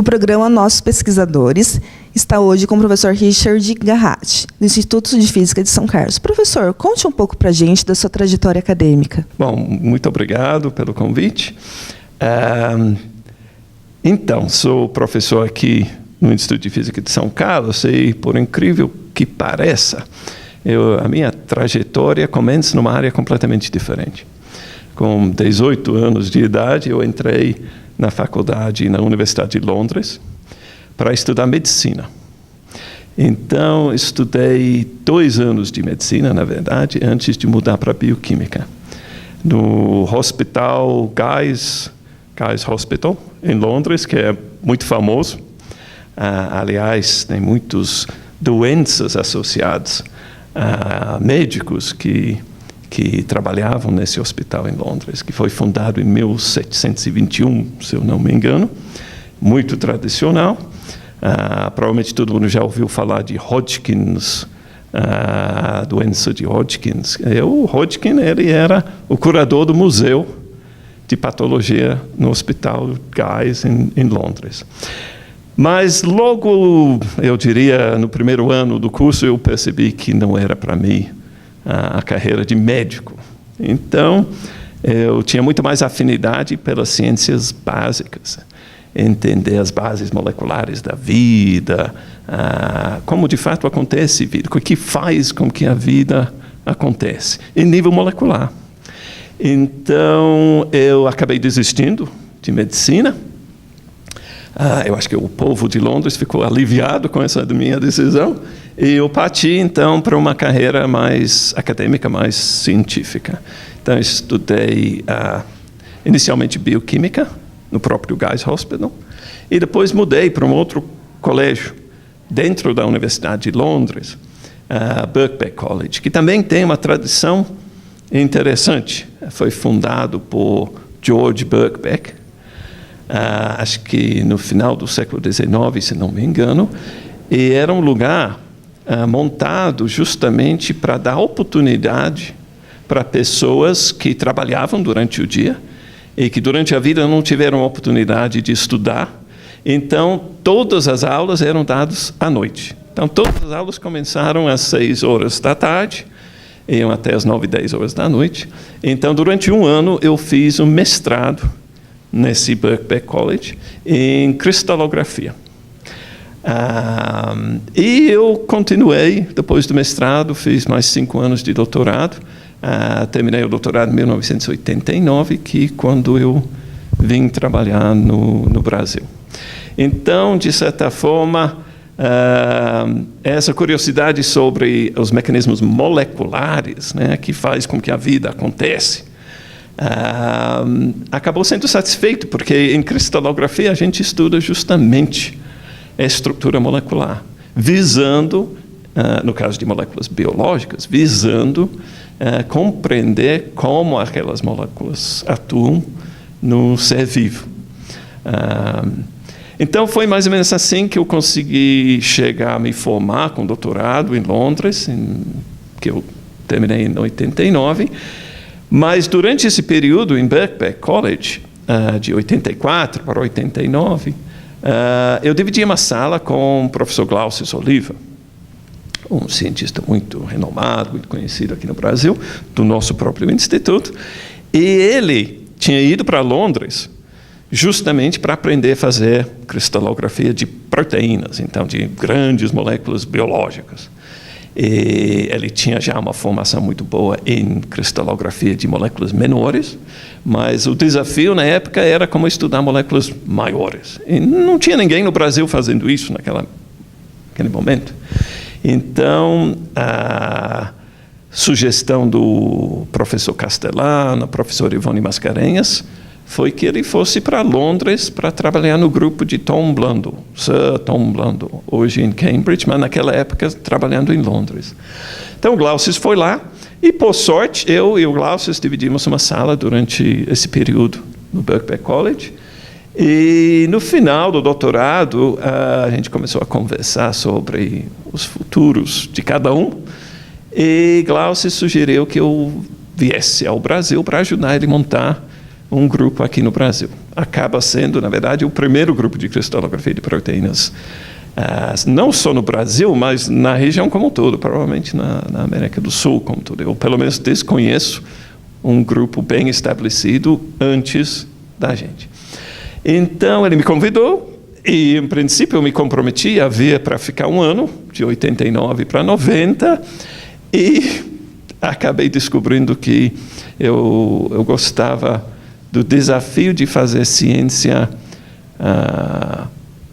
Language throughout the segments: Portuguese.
programa Nossos Pesquisadores está hoje com o professor Richard Garratti, do Instituto de Física de São Carlos. Professor, conte um pouco para a gente da sua trajetória acadêmica. Bom, muito obrigado pelo convite. Então, sou professor aqui no Instituto de Física de São Carlos e, por incrível que pareça, a minha trajetória começa numa área completamente diferente. Com 18 anos de idade, eu entrei na faculdade, na Universidade de Londres, para estudar medicina. Então, estudei 2 anos de medicina, na verdade, antes de mudar para bioquímica. No Hospital Guy's Hospital, em Londres, que é muito famoso. Aliás, tem muitas doenças associadas a médicos que trabalhavam nesse hospital em Londres, que foi fundado em 1721, se eu não me engano, muito tradicional. Provavelmente todo mundo já ouviu falar de Hodgkins, a doença de Hodgkins. O Hodgkin, ele era o curador do museu de patologia no Hospital Guy's em Londres. Mas logo, eu diria, no primeiro ano do curso, eu percebi que não era para mim a carreira de médico. Então, eu tinha muito mais afinidade pelas ciências básicas, entender as bases moleculares da vida, como de fato acontece a vida, o que faz com que a vida acontece, em nível molecular. Então, eu acabei desistindo de medicina. Eu acho que o povo de Londres ficou aliviado com essa minha decisão. E eu parti, então, para uma carreira mais acadêmica, mais científica. Então, estudei inicialmente bioquímica, no próprio Guy's Hospital, e depois mudei para um outro colégio, dentro da Universidade de Londres, Birkbeck College, que também tem uma tradição interessante. Foi fundado por George Birkbeck, acho que no final do século XIX, se não me engano, e era um lugar montado justamente para dar oportunidade para pessoas que trabalhavam durante o dia e que durante a vida não tiveram oportunidade de estudar. Então, todas as aulas eram dadas à noite. Então, todas as aulas começaram às 6 horas da tarde, iam até às 9, 10 horas da noite. Então, durante um ano, eu fiz um mestrado nesse Birkbeck College em cristalografia. E eu continuei, depois do mestrado, fiz mais 5 anos de doutorado. Terminei o doutorado em 1989, que quando eu vim trabalhar no Brasil. Então, de certa forma, essa curiosidade sobre os mecanismos moleculares, né, que faz com que a vida acontece, acabou sendo satisfeito, porque em cristalografia a gente estuda justamente a estrutura molecular, visando, no caso de moléculas biológicas, visando compreender como aquelas moléculas atuam no ser vivo. Então, foi mais ou menos assim que eu consegui chegar a me formar com doutorado em Londres, que eu terminei em 89. Mas, durante esse período, em Birkbeck College, de 84 para 89, eu dividi uma sala com o professor Glaucius Oliva, um cientista muito renomado, muito conhecido aqui no Brasil, do nosso próprio instituto. E ele tinha ido para Londres justamente para aprender a fazer cristalografia de proteínas, então de grandes moléculas biológicas. E ele tinha já uma formação muito boa em cristalografia de moléculas menores, mas o desafio na época era como estudar moléculas maiores. E não tinha ninguém no Brasil fazendo isso naquele momento. Então, a sugestão do professor Castellano, professor Ivone Mascarenhas, foi que ele fosse para Londres para trabalhar no grupo de Tom Blundell, Sir Tom Blundell, hoje em Cambridge, mas naquela época trabalhando em Londres. Então, o Glaucius foi lá e, por sorte, eu e o Glaucius dividimos uma sala durante esse período no Birkbeck College. E, no final do doutorado, a gente começou a conversar sobre os futuros de cada um. E Glaucius sugeriu que eu viesse ao Brasil para ajudar ele a montar um grupo aqui no Brasil. Acaba sendo, na verdade, o primeiro grupo de cristalografia de proteínas, não só no Brasil, mas na região como um todo, provavelmente na América do Sul como um todo. Eu, pelo menos, desconheço um grupo bem estabelecido antes da gente. Então, ele me convidou e, em princípio, eu me comprometi a vir para ficar um ano, de 89 para 90, e acabei descobrindo que eu gostava do desafio de fazer ciência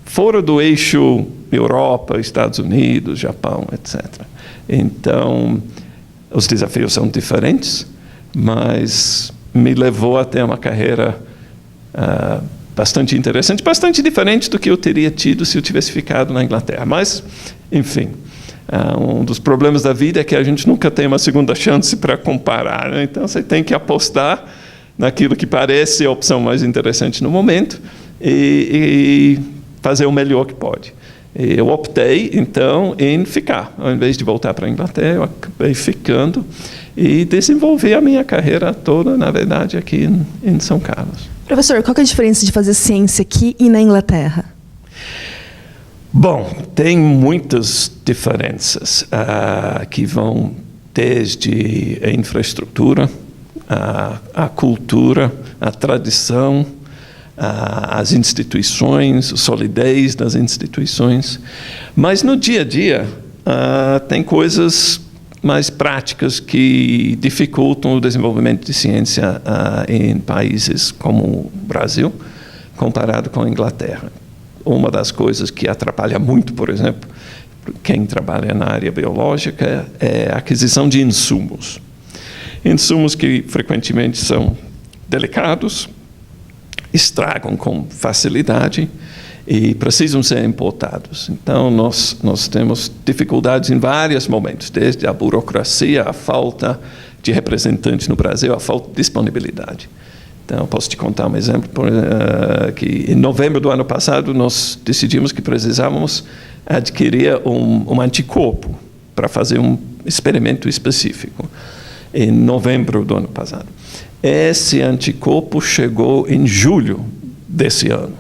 fora do eixo Europa, Estados Unidos, Japão, etc. Então, os desafios são diferentes, mas me levou até uma carreira bastante interessante, bastante diferente do que eu teria tido se eu tivesse ficado na Inglaterra. Mas, enfim, um dos problemas da vida é que a gente nunca tem uma segunda chance para comparar, né? Então, você tem que apostar naquilo que parece a opção mais interessante no momento e fazer o melhor que pode. Eu optei, então, em ficar. Ao invés de voltar para a Inglaterra, eu acabei ficando e desenvolvi a minha carreira toda, na verdade, aqui em São Carlos. Professor, qual que é a diferença de fazer ciência aqui e na Inglaterra? Bom, tem muitas diferenças que vão desde a infraestrutura, a cultura, a tradição, as instituições, a solidez das instituições. Mas no dia a dia, tem coisas mais práticas que dificultam o desenvolvimento de ciência em países como o Brasil, comparado com a Inglaterra. Uma das coisas que atrapalha muito, por exemplo, quem trabalha na área biológica, é a aquisição de insumos. Insumos que frequentemente são delicados, estragam com facilidade e precisam ser importados. Então, nós temos dificuldades em vários momentos, desde a burocracia, a falta de representantes no Brasil, a falta de disponibilidade. Então, eu posso te contar um exemplo, que em novembro do ano passado nós decidimos que precisávamos adquirir um anticorpo para fazer um experimento específico, em novembro do ano passado. Esse anticorpo chegou em julho desse ano.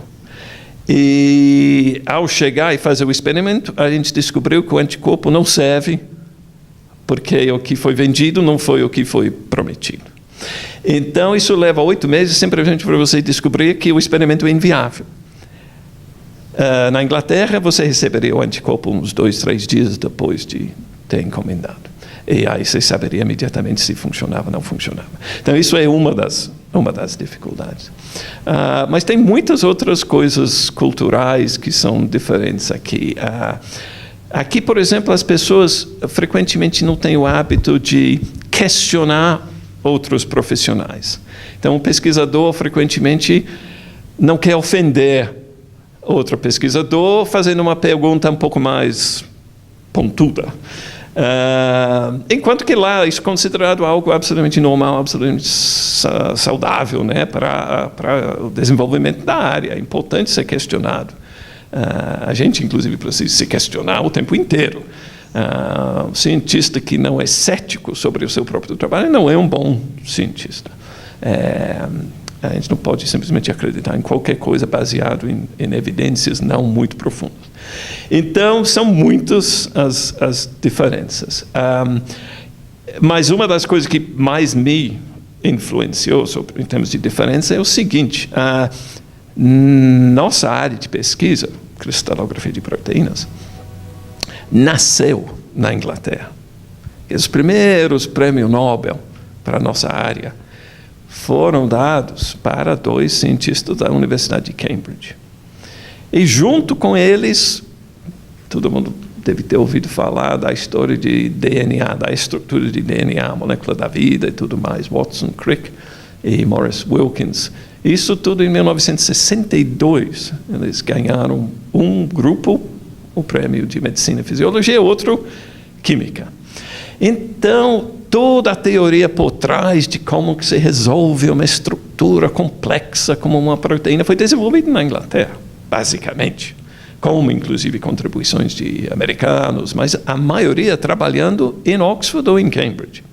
E, ao chegar e fazer o experimento, a gente descobriu que o anticorpo não serve, porque o que foi vendido não foi o que foi prometido. Então, isso leva 8 meses simplesmente para você descobrir que o experimento é inviável. Na Inglaterra, você receberia o anticorpo uns 2, 3 dias depois de ter encomendado. E aí você saberia imediatamente se funcionava ou não funcionava. Então, isso é uma das dificuldades. Mas tem muitas outras coisas culturais que são diferentes aqui. Aqui, por exemplo, as pessoas frequentemente não têm o hábito de questionar outros profissionais. Então, o pesquisador frequentemente não quer ofender outro pesquisador fazendo uma pergunta um pouco mais pontuda. Enquanto que lá isso é considerado algo absolutamente normal, absolutamente saudável, né, para o desenvolvimento da área. É importante ser questionado. A gente, inclusive, precisa se questionar o tempo inteiro. Um cientista que não é cético sobre o seu próprio trabalho não é um bom cientista. A gente não pode simplesmente acreditar em qualquer coisa baseado em evidências não muito profundas. Então, são muitas as diferenças. Mas uma das coisas que mais me influenciou em termos de diferença é o seguinte: nossa área de pesquisa, cristalografia de proteínas, nasceu na Inglaterra. Os primeiros prêmios Nobel para a nossa área foram dados para 2 cientistas da Universidade de Cambridge. E junto com eles, todo mundo deve ter ouvido falar da história de DNA, da estrutura de DNA, a molécula da vida e tudo mais, Watson, Crick e Maurice Wilkins. Isso tudo em 1962. Eles ganharam um grupo, o prêmio de Medicina e Fisiologia, outro, Química. Então, toda a teoria por trás de como que se resolve uma estrutura complexa como uma proteína foi desenvolvida na Inglaterra, basicamente, como inclusive contribuições de americanos, mas a maioria trabalhando em Oxford ou em Cambridge.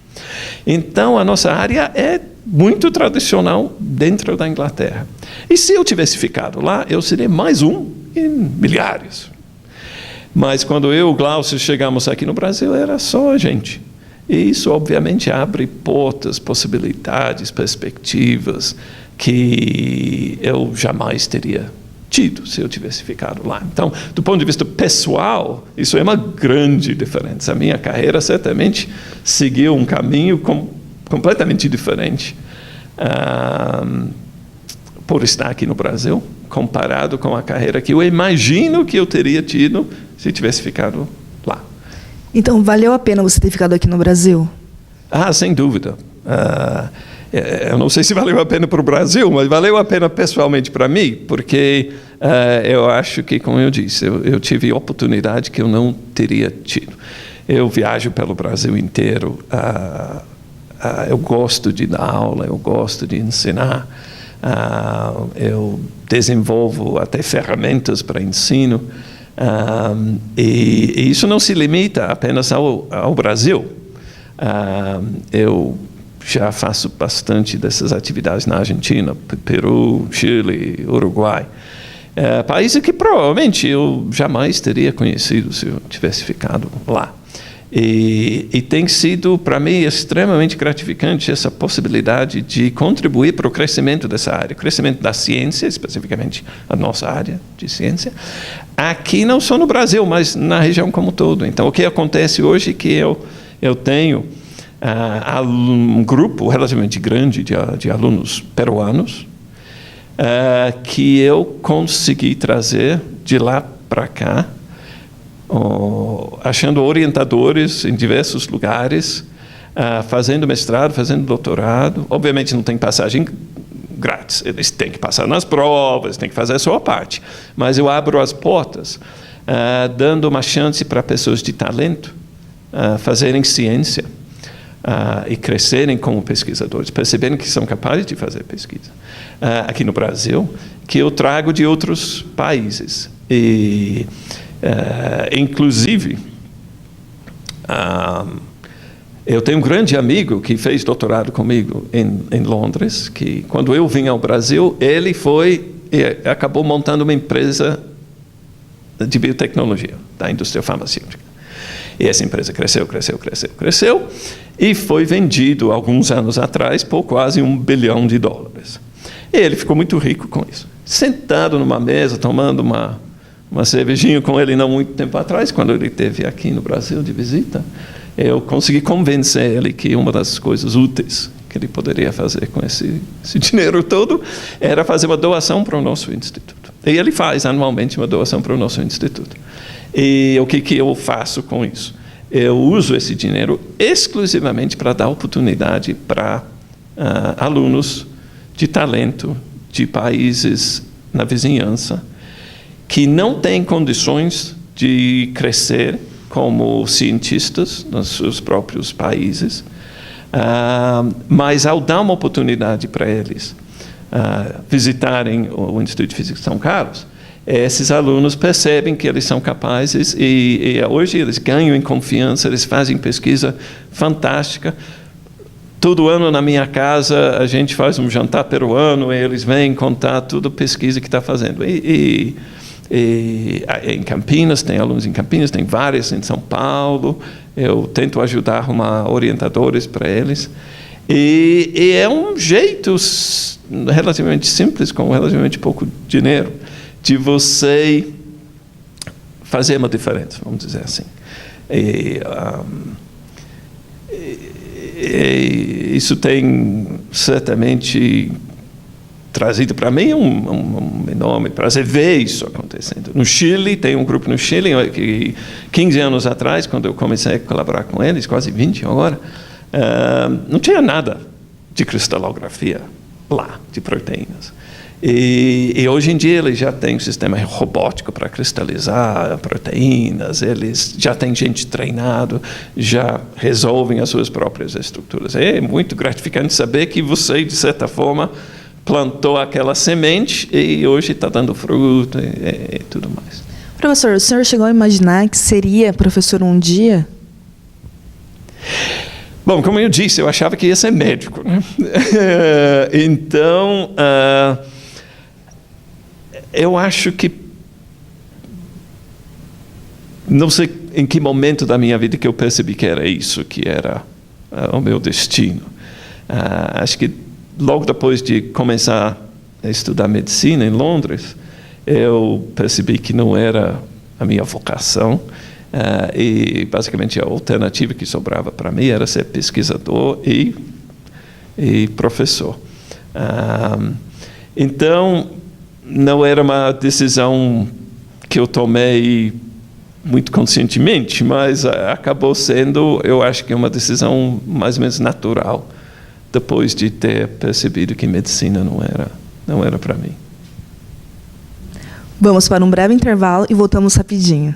Então, a nossa área é muito tradicional dentro da Inglaterra. E se eu tivesse ficado lá, eu seria mais um em milhares. Mas quando eu e o Glaucio chegamos aqui no Brasil, era só a gente. E isso, obviamente, abre portas, possibilidades, perspectivas que eu jamais teria tido se eu tivesse ficado lá. Então, do ponto de vista pessoal, isso é uma grande diferença. A minha carreira certamente seguiu um caminho completamente diferente por estar aqui no Brasil, comparado com a carreira que eu imagino que eu teria tido se tivesse ficado lá. Então, valeu a pena você ter ficado aqui no Brasil? Sem dúvida. Eu não sei se valeu a pena para o Brasil, mas valeu a pena pessoalmente para mim, porque eu acho que, como eu disse, eu tive oportunidade que eu não teria tido. Eu viajo pelo Brasil inteiro, eu gosto de dar aula, eu gosto de ensinar, eu desenvolvo até ferramentas para ensino, e isso não se limita apenas ao Brasil. Eu já faço bastante dessas atividades na Argentina, Peru, Chile, Uruguai. Países que provavelmente eu jamais teria conhecido se eu tivesse ficado lá. E tem sido, para mim, extremamente gratificante essa possibilidade de contribuir para o crescimento dessa área, o crescimento da ciência, especificamente a nossa área de ciência, aqui não só no Brasil, mas na região como um todo. Então, o que acontece hoje é que eu tenho um grupo relativamente grande de alunos peruanos que eu consegui trazer de lá para cá, achando orientadores em diversos lugares, fazendo mestrado, fazendo doutorado. Obviamente não tem passagem grátis, eles têm que passar nas provas, têm que fazer a sua parte. Mas eu abro as portas, dando uma chance para pessoas de talento fazerem ciência e crescerem como pesquisadores, perceberem que são capazes de fazer pesquisa. Aqui no Brasil, que eu trago de outros países. E inclusive, eu tenho um grande amigo que fez doutorado comigo em Londres, que quando eu vim ao Brasil, ele foi e acabou montando uma empresa de biotecnologia, da indústria farmacêutica. E essa empresa cresceu, e foi vendido alguns anos atrás por quase $1 bilhão. E ele ficou muito rico com isso. Sentado numa mesa, tomando uma cervejinha com ele não muito tempo atrás, quando ele esteve aqui no Brasil de visita, eu consegui convencer ele que uma das coisas úteis que ele poderia fazer com esse dinheiro todo era fazer uma doação para o nosso instituto. E ele faz anualmente uma doação para o nosso instituto. E o que eu faço com isso? Eu uso esse dinheiro exclusivamente para dar oportunidade para alunos de talento de países na vizinhança que não têm condições de crescer como cientistas nos seus próprios países, mas ao dar uma oportunidade para eles visitarem o Instituto de Física de São Carlos, esses alunos percebem que eles são capazes e hoje eles ganham em confiança, eles fazem pesquisa fantástica. Todo ano na minha casa a gente faz um jantar peruano e eles vêm contar toda a pesquisa que está fazendo. E em Campinas, tem alunos em Campinas, tem vários em São Paulo. Eu tento ajudar a arrumar orientadores para eles. E é um jeito relativamente simples, com relativamente pouco dinheiro, de você fazer uma diferença, vamos dizer assim. Isso tem certamente trazido para mim um enorme prazer ver isso acontecendo. No Chile, tem um grupo no Chile que 15 anos atrás, quando eu comecei a colaborar com eles, quase 20 agora, não tinha nada de cristalografia lá, de proteínas. E hoje em dia eles já têm um sistema robótico para cristalizar proteínas, eles já têm gente treinado, já resolvem as suas próprias estruturas. É muito gratificante saber que você, de certa forma, plantou aquela semente e hoje está dando fruto e tudo mais. Professor, o senhor chegou a imaginar que seria professor um dia? Bom, como eu disse, eu achava que ia ser médico, né? Então, eu acho que não sei em que momento da minha vida que eu percebi que era isso, que era o meu destino. Acho que logo depois de começar a estudar medicina em Londres, eu percebi que não era a minha vocação. E basicamente a alternativa que sobrava para mim era ser pesquisador e professor. Então, não era uma decisão que eu tomei muito conscientemente, mas acabou sendo, eu acho que uma decisão mais ou menos natural, depois de ter percebido que medicina não era para mim. Vamos para um breve intervalo e voltamos rapidinho.